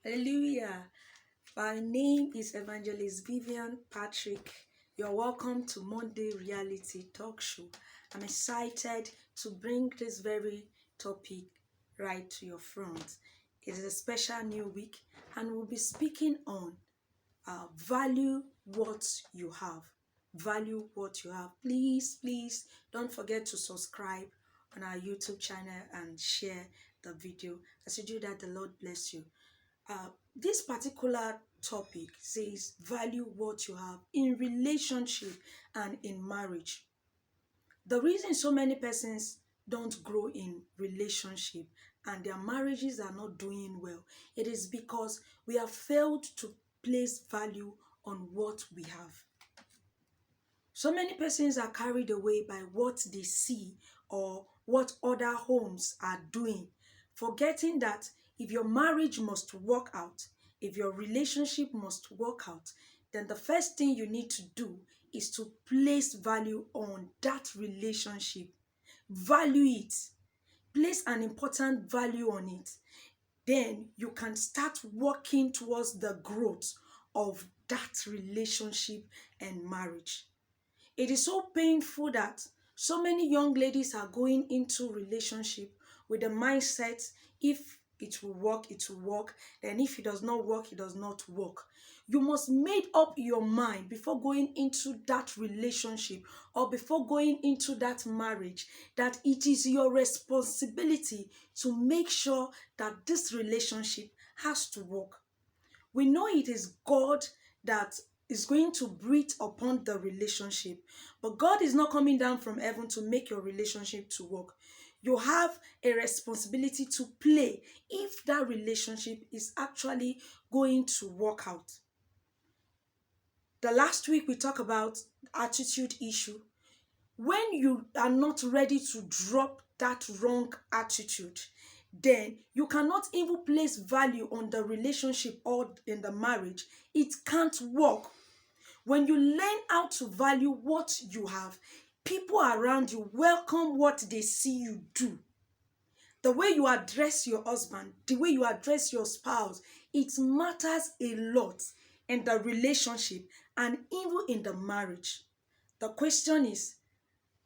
Hallelujah. My name is Evangelist Vivian Patrick. You're welcome to Monday Reality Talk Show. I'm excited to bring this very topic right to your front. It is a special new week, and we'll be speaking on value what you have. Value what you have. Please don't forget to subscribe on our YouTube channel and share the video. As you do that, the Lord bless you. This particular topic says value what you have in relationship and in marriage. The reason so many persons don't grow in relationship and their marriages are not doing well, it is because we have failed to place value on what we have. So many persons are carried away by what they see or what other homes are doing, forgetting that if your marriage must work out, if your relationship must work out, then the first thing you need to do is to place value on that relationship. Value it. Place an important value on it. Then you can start working towards the growth of that relationship and marriage. It is so painful that so many young ladies are going into relationship with the mindset, if it will work, it will work. Then if it does not work, it does not work. You must make up your mind before going into that relationship or before going into that marriage that it is your responsibility to make sure that this relationship has to work. We know it is God that is going to breathe upon the relationship, but God is not coming down from heaven to make your relationship to work. You have a responsibility to play if that relationship is actually going to work out. The last week we talked about attitude issue. When you are not ready to drop that wrong attitude, then you cannot even place value on the relationship or in the marriage. It can't work. When you learn how to value what you have, people around you welcome what they see you do. The way you address your husband, the way you address your spouse, it matters a lot in the relationship and even in the marriage. The question is,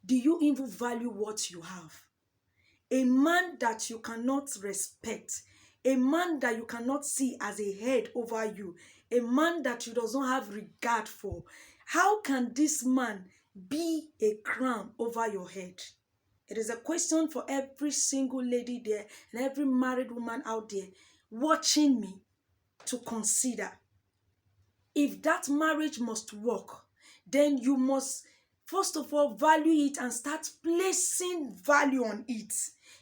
do you even value what you have? A man that you cannot respect, a man that you cannot see as a head over you, a man that you does not have regard for, how can this man be a crown over your head? It is a question for every single lady there and every married woman out there watching me to consider. If that marriage must work, then you must first of all value it and start placing value on it.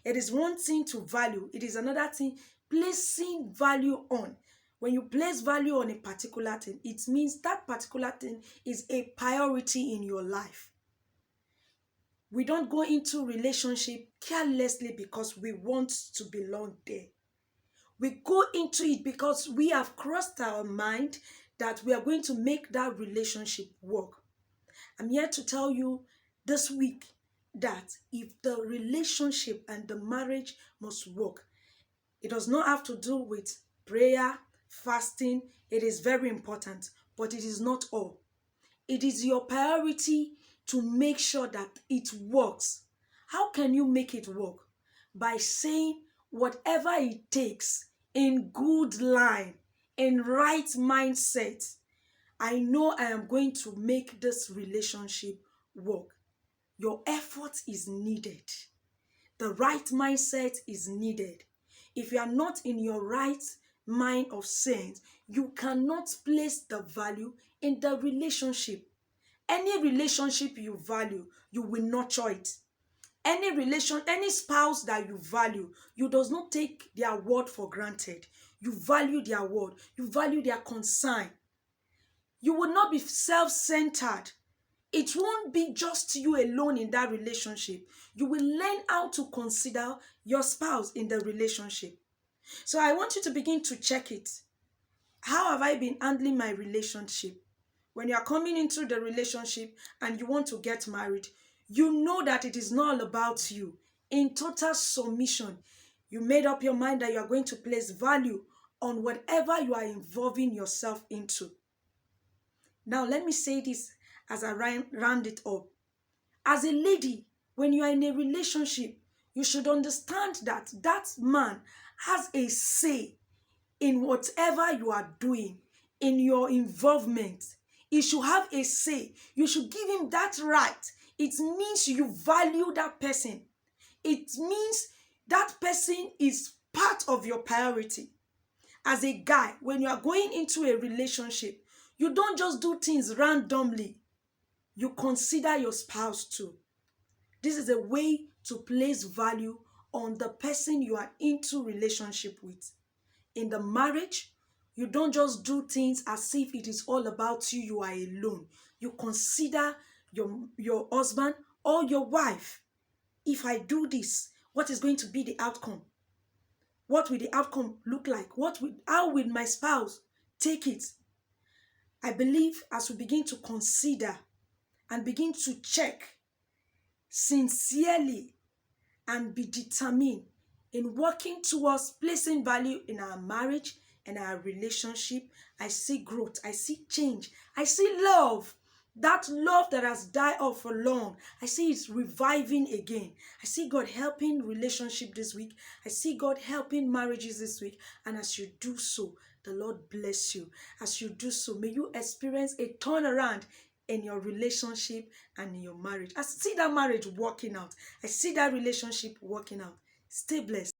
It is one thing to value, it is another thing placing value on. When you place value on a particular thing, it means that particular thing is a priority in your life. We don't go into relationship carelessly because we want to belong there. We go into it because we have crossed our mind that we are going to make that relationship work. I'm here to tell you this week that if the relationship and the marriage must work, it does not have to do with prayer, fasting. It is very important, but it is not all. It is your priority to make sure that it works. How can you make it work? By saying whatever it takes in good line, in right mindset. I know I am going to make this relationship work. Your effort is needed. The right mindset is needed. If you are not in your right mind of sense, you cannot place the value in the relationship. Any relationship you value, you will nurture it. Any spouse that you value, you does not take their word for granted. You value their word. You value their concern. You will not be self-centered. It won't be just you alone in that relationship. You will learn how to consider your spouse in the relationship. So I want you to begin to check it. How have I been handling my relationship? When you are coming into the relationship and you want to get married, you know that it is not all about you. In total submission, you made up your mind that you are going to place value on whatever you are involving yourself into. Now, let me say this as I round it up. As a lady, when you are in a relationship, you should understand that that man has a say in whatever you are doing, in your involvement. He should have a say. You should give him that right. It means you value that person. It means that person is part of your priority. As a guy, when you are going into a relationship, you don't just do things randomly. You consider your spouse too. This is a way to place value on the person you are into relationship with. In the marriage, you don't just do things as if it is all about you, you are alone. You consider your husband or your wife. If I do this, what is going to be the outcome? What will the outcome look like? How will my spouse take it? I believe as we begin to consider and begin to check sincerely and be determined in working towards placing value in our marriage and our relationship, I see growth, I see change, I see love. That love that has died off for long, I see it's reviving again. I see God helping relationship this week. I see God helping marriages this week. And as you do so, the Lord bless you. As you do so, may you experience a turnaround in your relationship and in your marriage. I see that marriage working out. I see that relationship working out. Stay blessed.